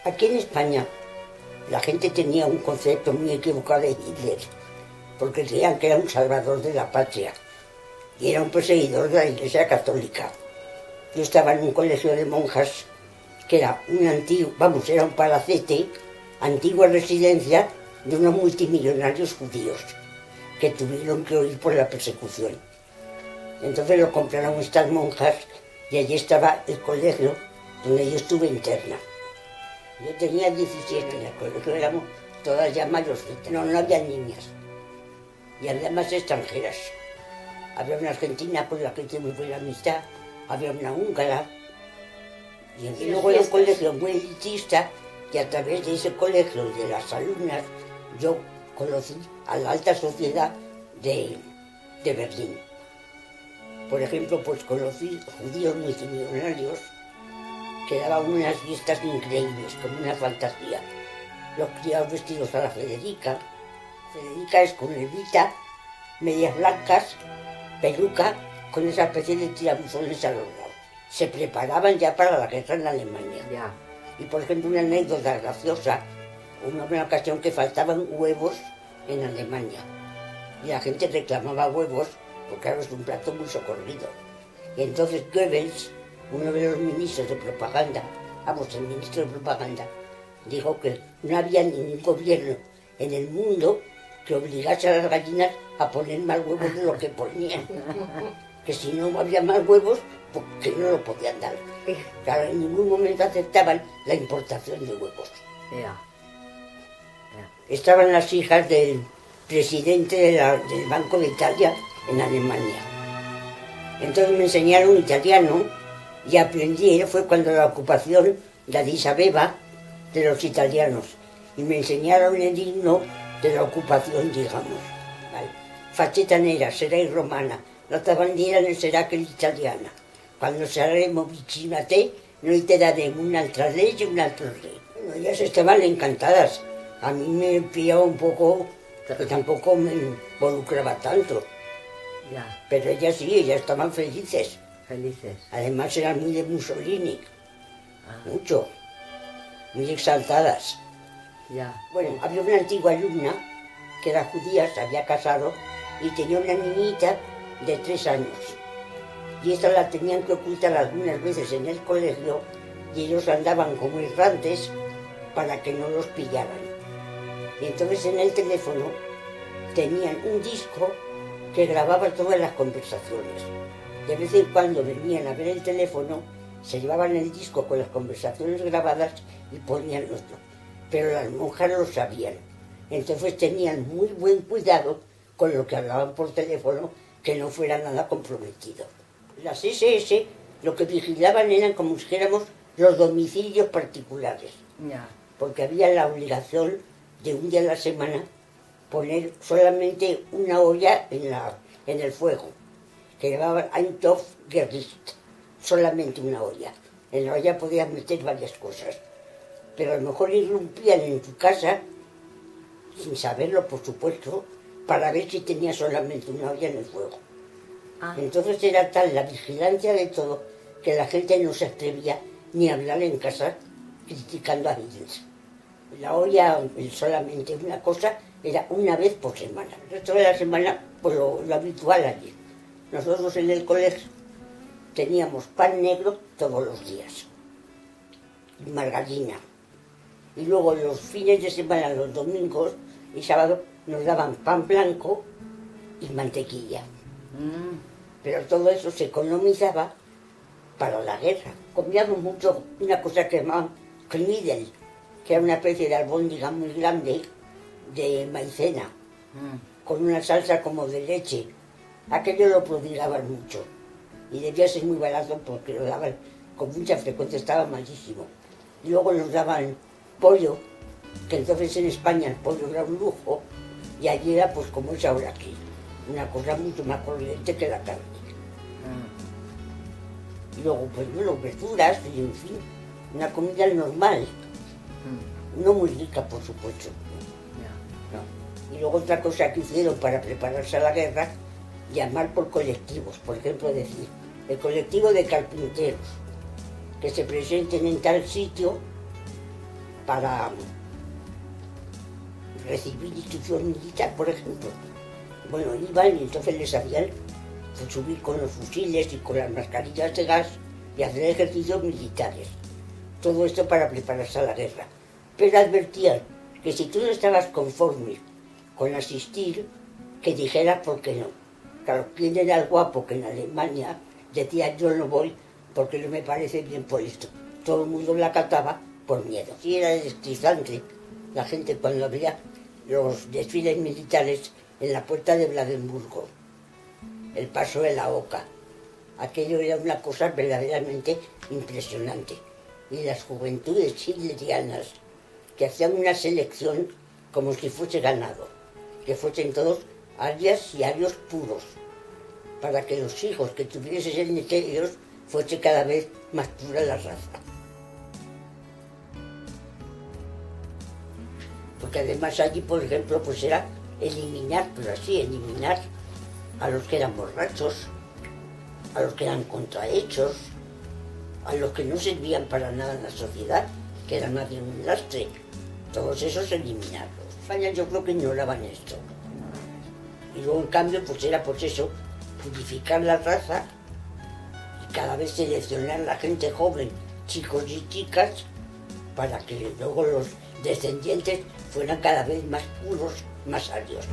Aquí en España la gente tenía un concepto muy equivocado de Hitler, porque creían que era un salvador de la patria y era un perseguidor de la Iglesia Católica. Yo estaba en un colegio de monjas que era era un palacete, antigua residencia de unos multimillonarios judíos que tuvieron que huir por la persecución. Entonces lo compraron estas monjas y allí estaba el colegio donde yo estuve interna. Yo tenía 17 en el colegio, éramos todas ya mayorcitas. No había niñas. Y había más extranjeras. Había una argentina con la que tuve muy buena amistad, había una húngara. Y luego era un colegio muy elitista, y a través de ese colegio, de las alumnas, yo conocí a la alta sociedad de Berlín. Por ejemplo, pues conocí judíos multimillonarios que daban unas fiestas increíbles, como una fantasía. Los criados vestidos a la Federica. Federica es con levita, medias blancas, peluca, con esa especie de tirabuzones a los lados. Se preparaban ya para la guerra en Alemania. Ya. Y por ejemplo, una anécdota graciosa, una ocasión que faltaban huevos en Alemania. Y la gente reclamaba huevos, porque claro, es un plato muy socorrido. Y entonces Goebbels, uno de los ministros de propaganda, el ministro de propaganda, dijo que no había ningún gobierno en el mundo que obligase a las gallinas a poner más huevos de lo que ponían. Que si no había más huevos, pues que no lo podían dar. Claro, en ningún momento aceptaban la importación de huevos. Estaban las hijas del presidente del Banco de Italia en Alemania. Entonces me enseñaron italiano y aprendí, fue cuando la ocupación de Addis Abeba de los italianos, y me enseñaron el himno de la ocupación, digamos. ¿Vale? Faceta nera, será romana, la bandiera no será que italiana. Cuando saremo vicino a te, noi te daremo un'altra legge, un altro rey. Bueno, ellas estaban encantadas. A mí me pillaba un poco, que tampoco me involucraba tanto. Ya. Pero ellas sí, ellas estaban felices. Felices. Además eran muy de Mussolini, mucho, muy exaltadas. Ya. Bueno, había una antigua alumna que era judía, se había casado y tenía una niñita de 3 años. Y esta la tenían que ocultar algunas veces en el colegio y ellos andaban como errantes para que no los pillaran. Y entonces en el teléfono tenían un disco que grababa todas las conversaciones. De vez en cuando venían a ver el teléfono, se llevaban el disco con las conversaciones grabadas y ponían otro. Pero las monjas lo sabían. Entonces tenían muy buen cuidado con lo que hablaban por teléfono, que no fuera nada comprometido. Las SS lo que vigilaban eran, como si dijéramos, los domicilios particulares. Ya. Porque había la obligación de un día a la semana solamente una olla en el fuego, que llamaban Eintopfgericht, solamente una olla. En la olla podías meter varias cosas, pero a lo mejor irrumpían en tu casa, sin saberlo por supuesto, para ver si tenía solamente una olla en el fuego. Entonces era tal la vigilancia de todo, que la gente no se atrevía ni a hablar en casa criticando a Hitler. La olla, solamente una cosa, era una vez por semana. El resto de la semana, pues lo habitual allí. Nosotros en el colegio teníamos pan negro todos los días, y margarina. Y luego los fines de semana, los domingos y sábados, nos daban pan blanco y mantequilla. Pero todo eso se economizaba para la guerra. Comíamos mucho una cosa que llamaban knidel, que era una especie de albóndiga muy grande de maicena, con una salsa como de leche. Aquello lo prodigaban mucho y debía ser muy barato porque lo daban con mucha frecuencia, estaba malísimo. Y luego nos daban pollo, que entonces en España el pollo era un lujo y allí era pues como es ahora aquí, una cosa mucho más corriente que la carne. Y luego pues bueno, verduras y en fin, una comida normal, no muy rica por supuesto. No. Y luego otra cosa que hicieron para prepararse a la guerra, llamar por colectivos, por ejemplo decir, el colectivo de carpinteros, que se presenten en tal sitio para recibir instrucción militar, por ejemplo. Bueno, iban y entonces les hacían subir con los fusiles y con las mascarillas de gas y hacer ejercicios militares. Todo esto para prepararse a la guerra. Pero advertían que si tú no estabas conforme con asistir, que dijeras por qué no. Claro, ¿quién era el guapo que en Alemania decía yo no voy porque no me parece bien por esto? Todo el mundo la acataba por miedo. Y era estresante la gente cuando veía los desfiles militares en la puerta de Brandenburgo, el paso de la Oca. Aquello era una cosa verdaderamente impresionante. Y las juventudes hitlerianas que hacían una selección como si fuese ganado, que fuesen todos arias y arios puros, para que los hijos que tuviesen en ellos fuese cada vez más pura la raza. Porque además allí, por ejemplo, pues era eliminar, pero así, eliminar a los que eran borrachos, a los que eran contrahechos, a los que no servían para nada en la sociedad, que eran más bien un lastre. Todos esos eliminarlos. España yo creo que ignoraban esto. Y luego en cambio pues era pues eso, purificar la raza y cada vez seleccionar a la gente joven, chicos y chicas, para que luego los descendientes fueran cada vez más puros, más arios.